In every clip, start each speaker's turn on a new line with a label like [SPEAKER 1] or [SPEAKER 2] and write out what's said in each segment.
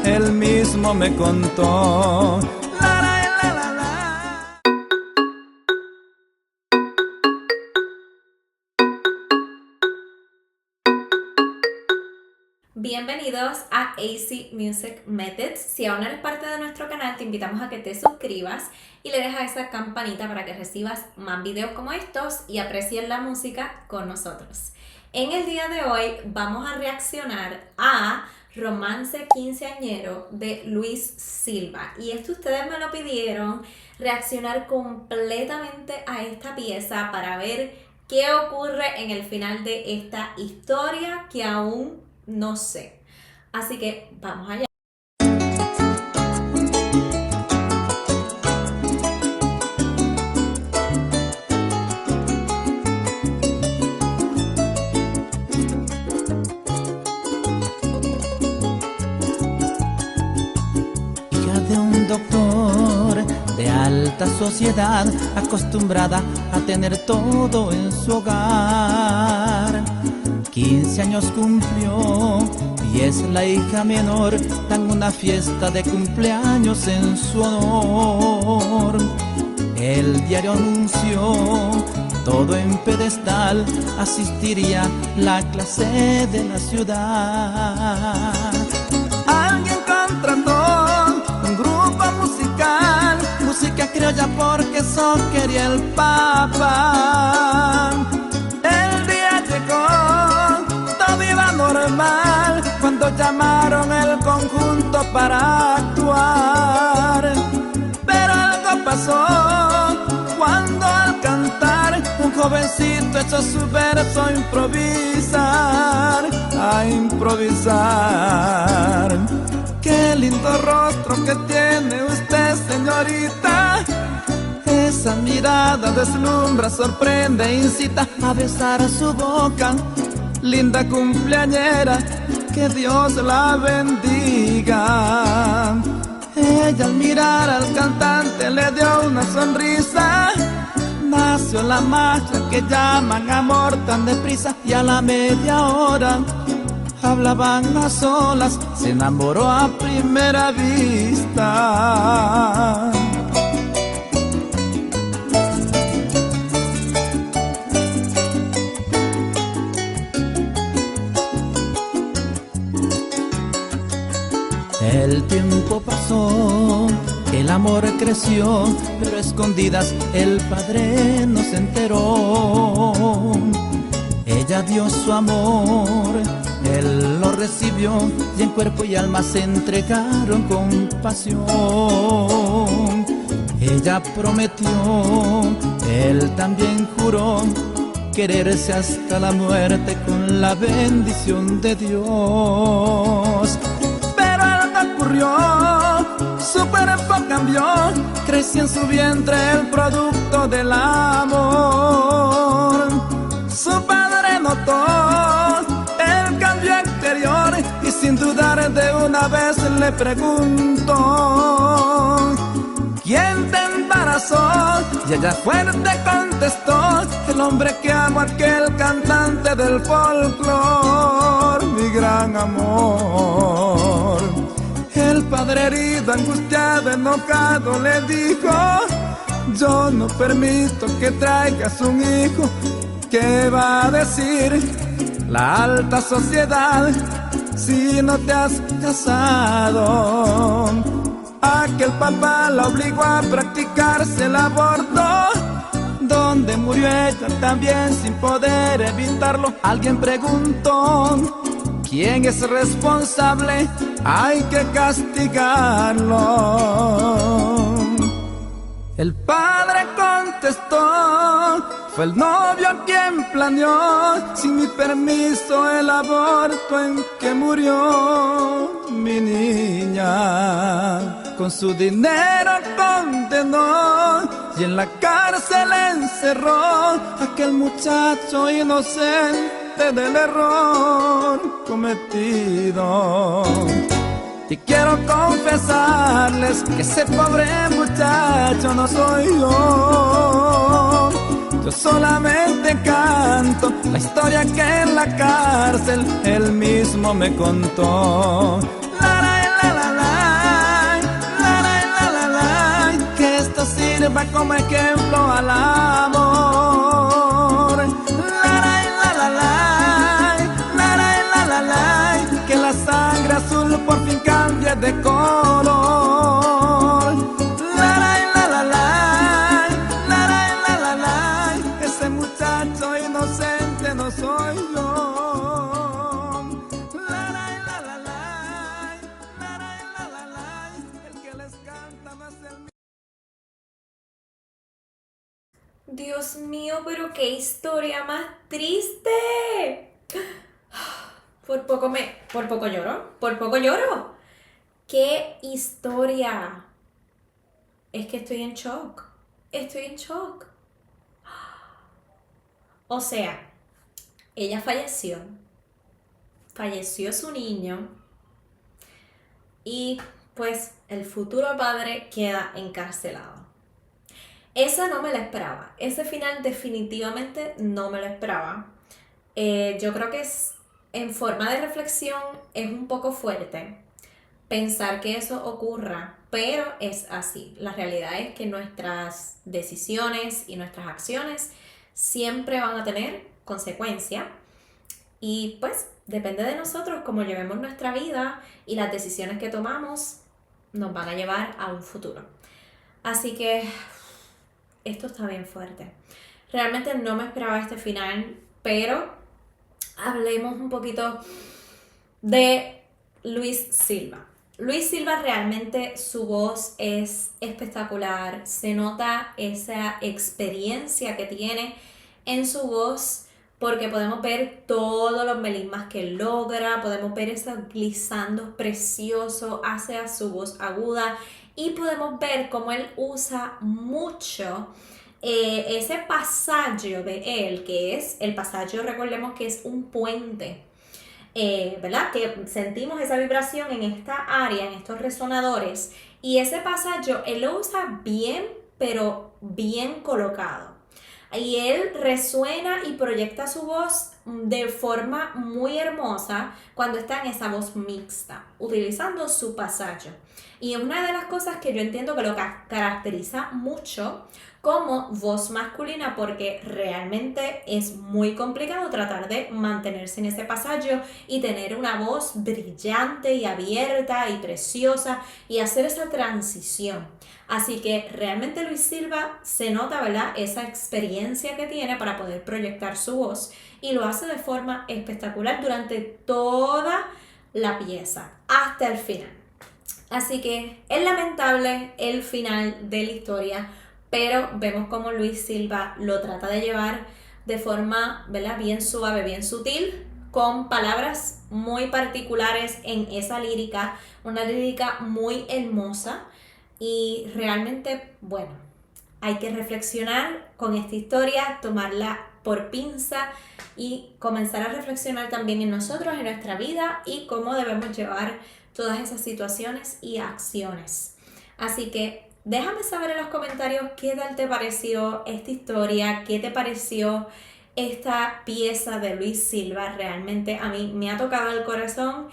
[SPEAKER 1] él mismo me contó.
[SPEAKER 2] Bienvenidos a AC Music Methods. Si aún no eres parte de nuestro canal, te invitamos a que te suscribas y le dejas esa campanita para que recibas más videos como estos y aprecies la música con nosotros. En el día de hoy vamos a reaccionar a Romance Quinceañero de Luis Silva. Y esto ustedes me lo pidieron, reaccionar completamente a esta pieza para ver qué ocurre en el final de esta historia que aún no sé. Así que vamos allá.
[SPEAKER 1] Hija de un doctor de alta sociedad, acostumbrada a tener todo en su hogar. 15 años cumplió y es la hija menor, dan una fiesta de cumpleaños en su honor. El diario anunció, todo en pedestal, asistiría la clase de la ciudad. Alguien contrató un grupo musical, música criolla porque eso quería el Papa. El día llegó, normal, cuando llamaron el conjunto para actuar. Pero algo pasó cuando al cantar un jovencito echó su verso a improvisar, a improvisar. Qué lindo rostro que tiene usted, señorita. Esa mirada deslumbra, sorprende, incita a besar su boca. Linda cumpleañera, que Dios la bendiga. Ella al mirar al cantante le dio una sonrisa. Nació la magia que llaman amor tan deprisa. Y a la media hora hablaban a solas, se enamoró a primera vista. El tiempo pasó, el amor creció, pero a escondidas el padre no se enteró. Ella dio su amor, él lo recibió, y en cuerpo y alma se entregaron con pasión. Ella prometió, él también juró, quererse hasta la muerte con la bendición de Dios. Su cuerpo cambió, creció en su vientre el producto del amor. Su padre notó el cambio exterior y sin dudar de una vez le preguntó: ¿quién te embarazó? Y ella fuerte contestó: el hombre que amo, aquel cantante del folclor, mi gran amor. El padre herido, angustiado, enojado le dijo: yo no permito que traigas un hijo. ¿Qué va a decir la alta sociedad si no te has casado? Aquel papá la obligó a practicarse el aborto, donde murió ella también sin poder evitarlo. Alguien preguntó: ¿quién es responsable? Hay que castigarlo. El padre contestó: fue el novio quien planeó sin mi permiso el aborto en que murió mi niña. Con su dinero condenó y en la cárcel encerró a aquel muchacho inocente del error cometido. Y quiero confesarles que ese pobre muchacho no soy yo. Yo solamente canto la historia que en la cárcel él mismo me contó. La, la, la, la, la. como ejemplo al amor. Laray, la, la, lay, laray, la, la, lay, que la sangre azul por fin cambie de color. Laray, la, la, lay, laray, la, la, lay, ese muchacho inocente no soy yo. Laray, la, la, lay, laray, la, la, lay, el que les canta no es el mío.
[SPEAKER 2] Dios mío, pero qué historia más triste. Por poco lloro. ¡Qué historia! Es que estoy en shock. O sea, ella falleció su niño y pues el futuro padre queda encarcelado. Esa no me la esperaba. Ese final definitivamente no me lo esperaba. Yo creo que en forma de reflexión es un poco fuerte pensar que eso ocurra, pero es así. La realidad es que nuestras decisiones y nuestras acciones siempre van a tener consecuencias y pues depende de nosotros cómo llevemos nuestra vida y las decisiones que tomamos nos van a llevar a un futuro. Así que esto está bien fuerte. Realmente no me esperaba este final, pero hablemos un poquito de Luis Silva. Luis Silva realmente su voz es espectacular, se nota esa experiencia que tiene en su voz porque podemos ver todos los melismas que logra, podemos ver esos glisandos preciosos hacia su voz aguda y podemos ver cómo él usa mucho ese pasaje de él, que es el pasaje, recordemos que es un puente. ¿Verdad? Que sentimos esa vibración en esta área, en estos resonadores, y ese pasaje él lo usa bien, pero bien colocado. Y él resuena y proyecta su voz de forma muy hermosa cuando está en esa voz mixta, utilizando su pasaje. Y una de las cosas que yo entiendo que lo caracteriza mucho como voz masculina, porque realmente es muy complicado tratar de mantenerse en ese pasaje y tener una voz brillante y abierta y preciosa y hacer esa transición. Así que realmente Luis Silva se nota, ¿verdad?, esa experiencia que tiene para poder proyectar su voz y lo hace de forma espectacular durante toda la pieza, hasta el final. Así que es lamentable el final de la historia, pero vemos cómo Luis Silva lo trata de llevar de forma, ¿verdad?, bien suave, bien sutil, con palabras muy particulares en esa lírica, una lírica muy hermosa y realmente, bueno, hay que reflexionar con esta historia, tomarla por pinza y comenzar a reflexionar también en nosotros, en nuestra vida y cómo debemos llevar todas esas situaciones y acciones. Así que déjame saber en los comentarios qué tal te pareció esta historia, qué te pareció esta pieza de Luis Silva. Realmente a mí me ha tocado el corazón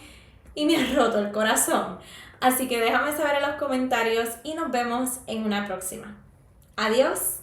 [SPEAKER 2] y me ha roto el corazón. Así que déjame saber en los comentarios y nos vemos en una próxima. Adiós.